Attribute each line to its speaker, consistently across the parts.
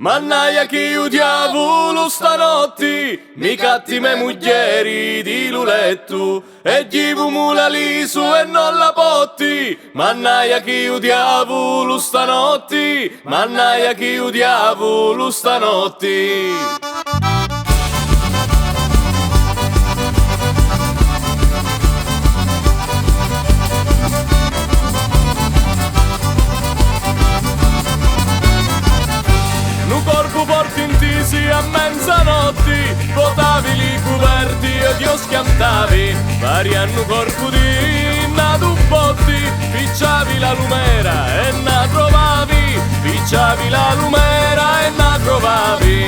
Speaker 1: Mannaia chi o diavolo stanotti, mi catti me muglieri di luletto, e givu mula lisu e non la potti. Mannaia chi o diavolo stanotti, mannaia chi o diavolo stanotti. A mezzanotte votavi li coperti e Dio schiantavi, variano corpo di natu botti, picciavi la lumera e na trovavi, picciavi la lumera e na trovavi.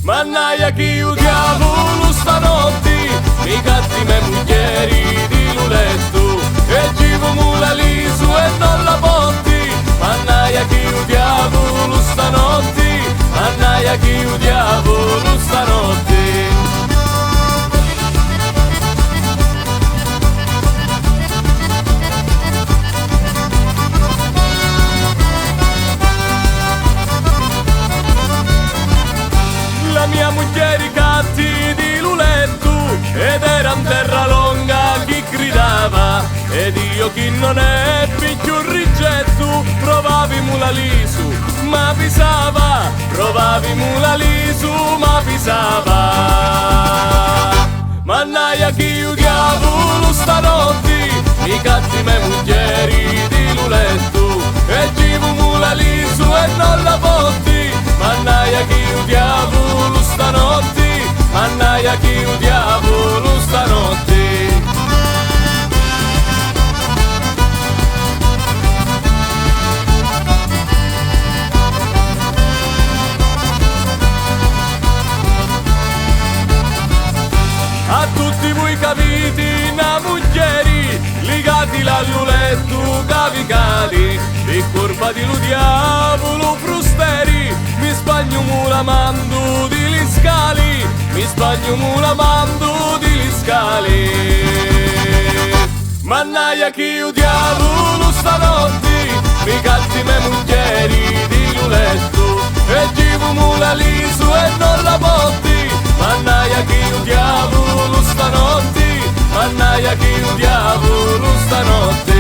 Speaker 1: Mannaia chi o diavolo stanotti, mi catti me muglieri di luletto, e givo mula lisu e non la potti. Mannaia chi o diavolo stanotti, mannaia chi o diavolo stanotte. La mia moglie catti di luletto, ed era in terra longa chi gridava, ed io chi non è più un rigetto, provavi mula lisu ma pisava, provavi mula lisu ma pisava. Mannaia chi o diavolo stanotti, mi catti me muglieri di luletto, e givu mula lisu e non la potti. Mannaia chi o diavolo stanotti, mannaia chi o diavolo stanotti. A tutti voi capiti na muglieri, ligati l'alluletto cavicali, e curva di lu diavolo frusteri, mi spagno mula mando di li scali, mi spagno mula mando di li scali. Mannaia chi o diavolo stanotti, mi catti me muglieri di luletto, e givu mula lisu e non la potti. Mannaia chi o diavolo stanotti, mannaia chi o diavolo stanotte.